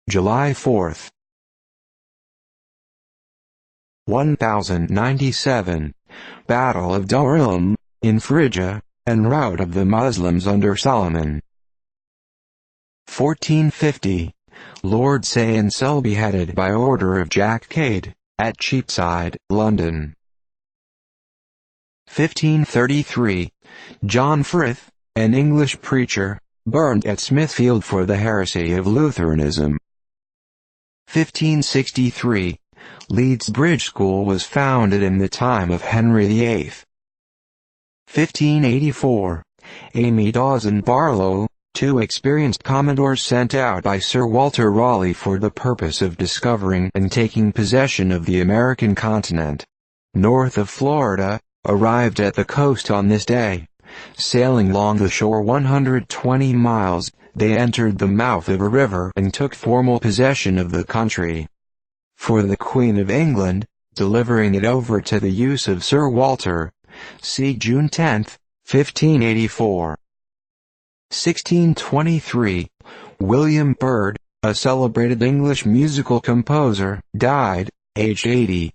July 4th. 1097, Battle of Dawraham, in Phrygia, en rout of the Muslims under Solomon. 1450, Lord Saint-Cell beheaded by order of Jack Cade, at Cheapside, London. 1533, John Frith, an English preacher, burned at Smithfield for the heresy of Lutheranism. 1563, Leeds Bridge School was founded in the time of Henry VIII. 1584, Amy Dawson Barlow, two experienced commodores sent out by Sir Walter Raleigh for the purpose of discovering and taking possession of the American continent, north of Florida, arrived at the coast on this day. Sailing along the shore 120 miles, they entered the mouth of a river and took formal possession of the country. For the Queen of England, delivering it over to the use of Sir Walter. See June 10, 1584. 1623, William Byrd, a celebrated English musical composer, died, aged 80.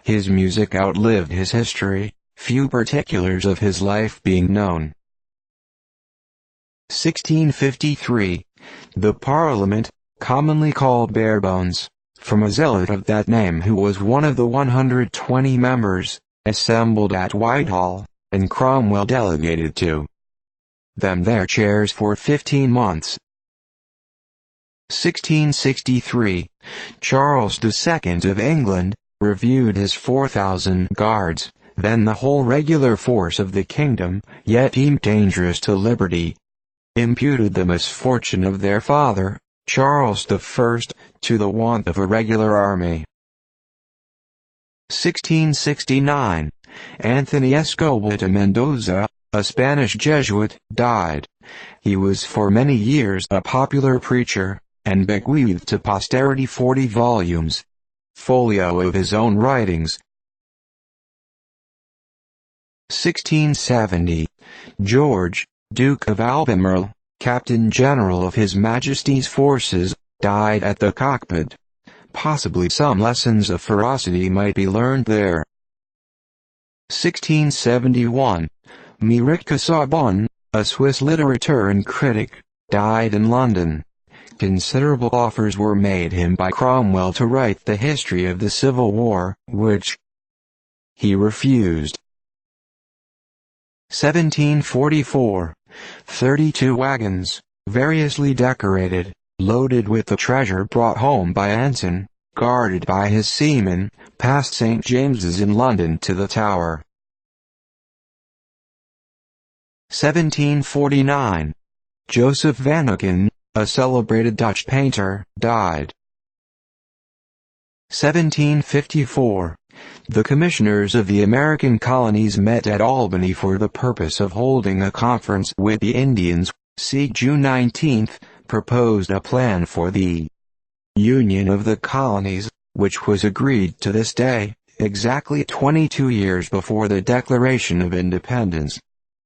His music outlived his history, few particulars of his life being known. 1653, the Parliament, commonly called Barebones, from a zealot of that name who was one of the 120 members, assembled at Whitehall, and Cromwell delegated to them their chairs for 15 months. 1663, Charles II of England, reviewed his 4,000 guards, then the whole regular force of the kingdom, yet deemed dangerous to liberty. Imputed the misfortune of their father, Charles I, to the want of a regular army. 1669, Anthony Escobar de Mendoza, a Spanish Jesuit, died. He was for many years a popular preacher, and bequeathed to posterity 40 volumes, folio of his own writings. 1670, George, Duke of Albemarle, Captain General of His Majesty's forces, died at the cockpit. Possibly some lessons of ferocity might be learned there. 1671, Méric Casaubon, a Swiss literateur and critic, died in London. Considerable offers were made him by Cromwell to write the history of the Civil War, which he refused. 1744, 32 wagons, variously decorated, loaded with the treasure brought home by Anson, guarded by his seamen, passed St. James's in London to the Tower. 1749, Joseph van Eycken, a celebrated Dutch painter, died. 1754, the commissioners of the American colonies met at Albany for the purpose of holding a conference with the Indians. See June 19, proposed a plan for the Union of the Colonies, which was agreed to this day, exactly 22 years before the Declaration of Independence.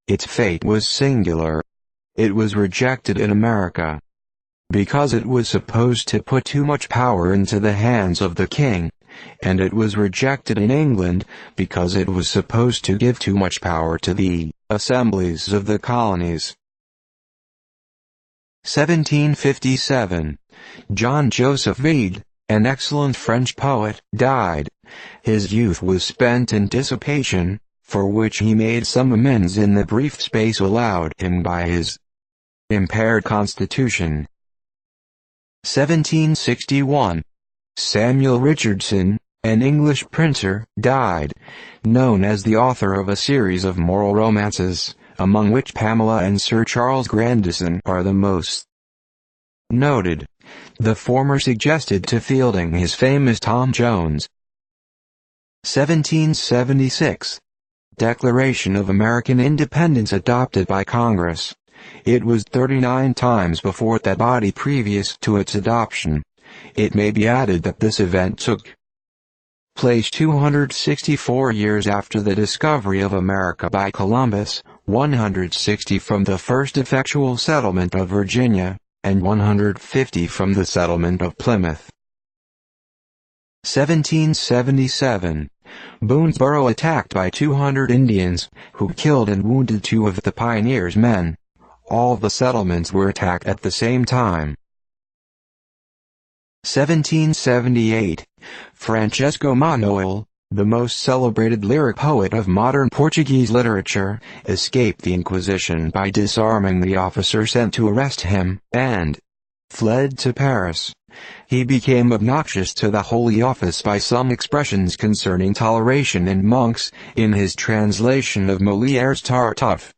Its fate was singular. It was rejected in America because it was supposed to put too much power into the hands of the king, and it was rejected in England because it was supposed to give too much power to the assemblies of the colonies. 1757, John Joseph Vide, an excellent French poet, died. His youth was spent in dissipation, for which he made some amends in the brief space allowed him by his impaired constitution. 1761, Samuel Richardson, an English printer, died, known as the author of a series of moral romances, among which Pamela and Sir Charles Grandison are the most noted. The former suggested to Fielding his famous Tom Jones. 1776, Declaration of American Independence adopted by Congress. It was 39 times before that body previous to its adoption. It may be added that this event took place 264 years after the discovery of America by Columbus, 160 from the first effectual settlement of Virginia, and 150 from the settlement of Plymouth. 1777. Boonesboro attacked by 200 Indians, who killed and wounded 2 of the pioneers' men. All the settlements were attacked at the same time. 1778. Francisco Manoel, the most celebrated lyric poet of modern Portuguese literature, escaped the Inquisition by disarming the officer sent to arrest him, and fled to Paris. He became obnoxious to the Holy Office by some expressions concerning toleration in monks, in his translation of Molière's Tartuffe.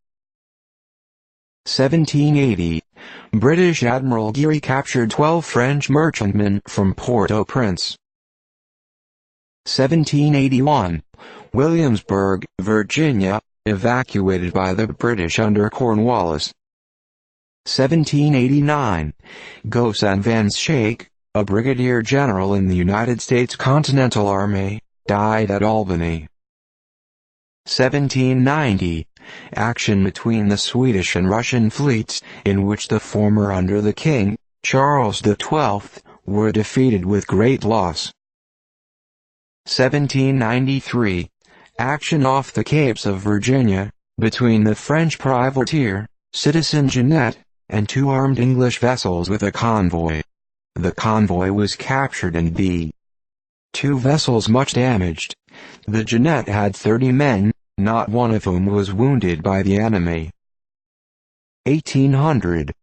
1780. British Admiral Geary captured 12 French merchantmen from Port-au-Prince. 1781. Williamsburg, Virginia, evacuated by the British under Cornwallis. 1789. Ghosn Van Schaik, a brigadier general in the United States Continental Army, died at Albany. 1790. Action between the Swedish and Russian fleets, in which the former under the King, Charles XII, were defeated with great loss. 1793. Action off the Capes of Virginia, between the French privateer, Citizen Jeannette, and 2 armed English vessels with a convoy. The convoy was captured and the 2 vessels much damaged. The Jeannette had 30 men, not one of whom was wounded by the enemy. 1800.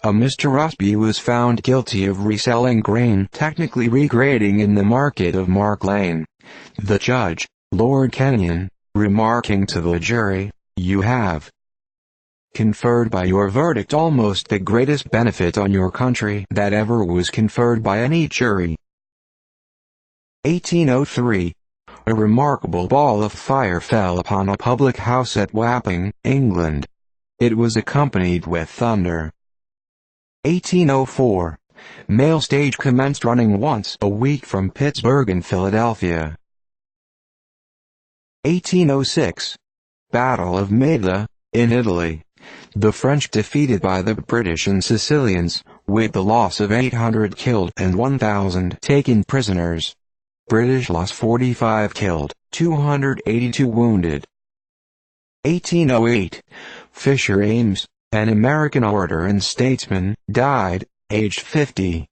A Mr. Rusby was found guilty of reselling grain, technically regrading in the market of Mark Lane. The judge, Lord Kenyon, remarking to the jury, "You have conferred by your verdict almost the greatest benefit on your country that ever was conferred by any jury." 1803. A remarkable ball of fire fell upon a public house at Wapping, England. It was accompanied with thunder. 1804. Mail stage commenced running once a week from Pittsburgh and Philadelphia. 1806. Battle of Maida, in Italy. The French defeated by the British and Sicilians, with the loss of 800 killed and 1,000 taken prisoners. British loss 45 killed, 282 wounded. 1808. Fisher Ames, an American orator and statesman, died, aged 50.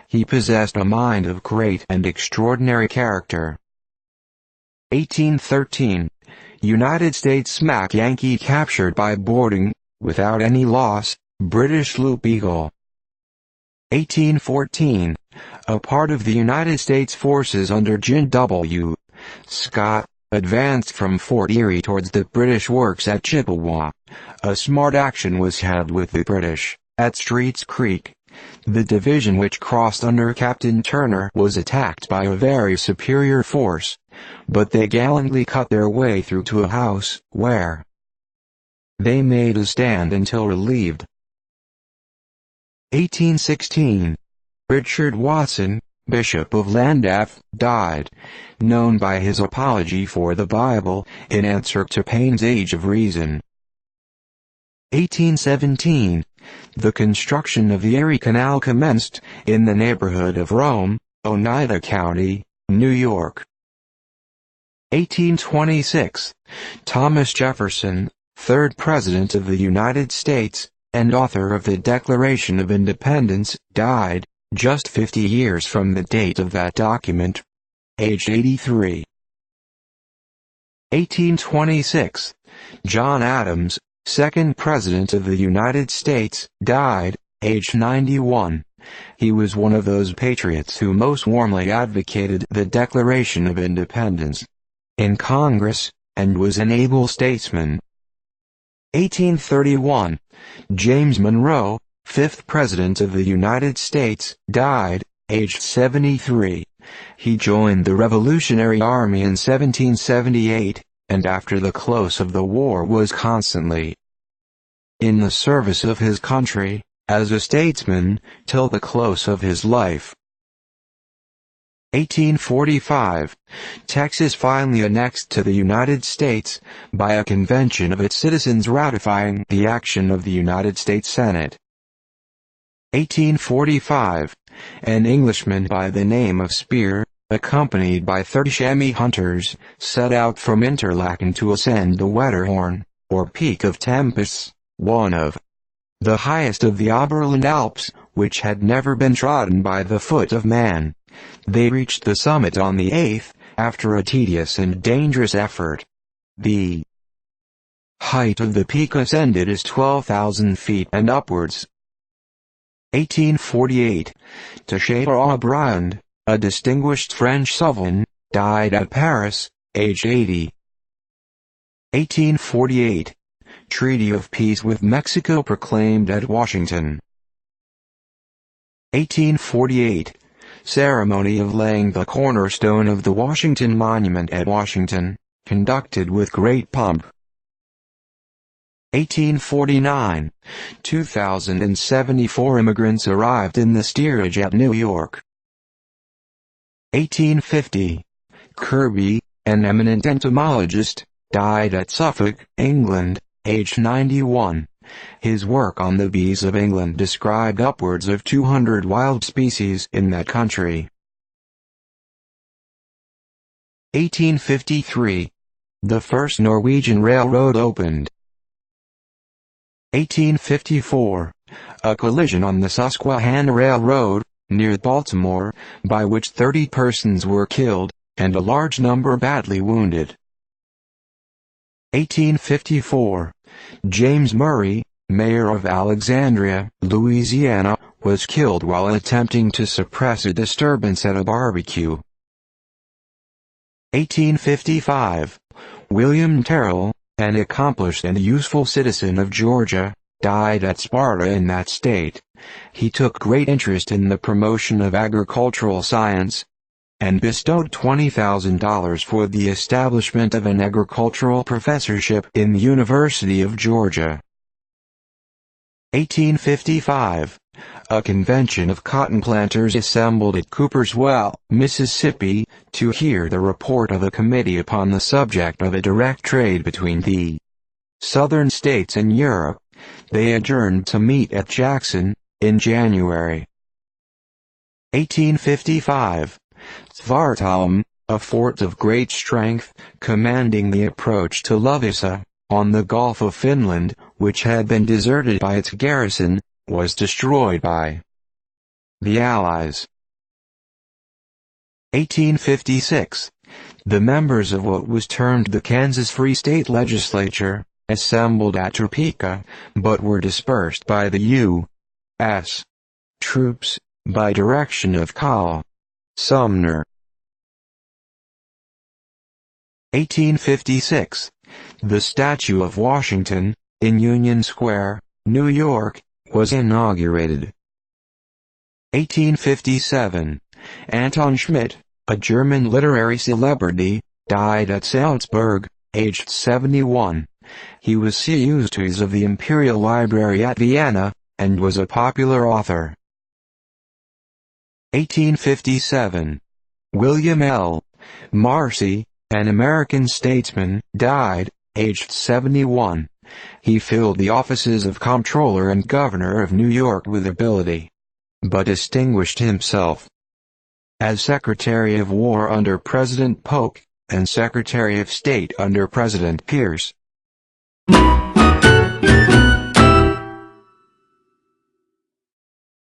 He possessed a mind of great and extraordinary character. 1813. United States smack Yankee captured by boarding, without any loss, British sloop Eagle. 1814. A part of the United States forces under Gen W. Scott, advanced from Fort Erie towards the British works at Chippewa. A smart action was had with the British, at Street's Creek. The division which crossed under Captain Turner was attacked by a very superior force, but they gallantly cut their way through to a house, where they made a stand until relieved. 1816. Richard Watson, Bishop of Llandaff, died, known by his apology for the Bible, in answer to Paine's Age of Reason. 1817. The construction of the Erie Canal commenced, in the neighborhood of Rome, Oneida County, New York. 1826. Thomas Jefferson, 3rd President of the United States, and author of the Declaration of Independence, died, just 50 years from the date of that document, aged 83. 1826. John Adams, 2nd President of the United States, died, aged 91. He was one of those patriots who most warmly advocated the Declaration of Independence in Congress, and was an able statesman. 1831. James Monroe, 5th President of the United States, died, aged 73. He joined the Revolutionary Army in 1778, and after the close of the war was constantly in the service of his country, as a statesman, till the close of his life. 1845. Texas finally annexed to the United States, by a convention of its citizens ratifying the action of the United States Senate. 1845, an Englishman by the name of Spear, accompanied by 30 chamois hunters, set out from Interlaken to ascend the Wetterhorn, or Peak of Tempests, one of the highest of the Oberland Alps, which had never been trodden by the foot of man. They reached the summit on the 8th, after a tedious and dangerous effort. The height of the peak ascended is 12,000 feet and upwards. 1848, Techater-Aubrand, a distinguished French sovereign, died at Paris, aged 80. 1848, Treaty of Peace with Mexico proclaimed at Washington. 1848, ceremony of laying the cornerstone of the Washington Monument at Washington, conducted with great pomp. 1849, 2,074 immigrants arrived in the steerage at New York. 1850, Kirby, an eminent entomologist, died at Suffolk, England, aged 91. His work on the bees of England described upwards of 200 wild species in that country. 1853, the first Norwegian railroad opened. 1854, a collision on the Susquehanna Railroad, near Baltimore, by which 30 persons were killed, and a large number badly wounded. 1854, James Murray, mayor of Alexandria, Louisiana, was killed while attempting to suppress a disturbance at a barbecue. 1855, William Terrell, an accomplished and useful citizen of Georgia, died at Sparta in that state. He took great interest in the promotion of agricultural science, and bestowed $20,000 for the establishment of an agricultural professorship in the University of Georgia. 1855, a convention of cotton planters assembled at Cooper's Well, Mississippi, to hear the report of a committee upon the subject of a direct trade between the southern states and Europe. They adjourned to meet at Jackson, in January. 1855, Svartalm, a fort of great strength, commanding the approach to Lovisa, on the Gulf of Finland, which had been deserted by its garrison, was destroyed by the Allies. 1856, the members of what was termed the Kansas Free State Legislature, assembled at Topeka, but were dispersed by the U.S. troops, by direction of Col. Sumner. 1856, the statue of Washington, in Union Square, New York, was inaugurated. 1857, Anton Schmidt, a German literary celebrity, died at Salzburg, aged 71. He was Custos of the Imperial Library at Vienna, and was a popular author. 1857, William L. Marcy, an American statesman, died, aged 71. He filled the offices of Comptroller and Governor of New York with ability, but distinguished himself as Secretary of War under President Polk, and Secretary of State under President Pierce.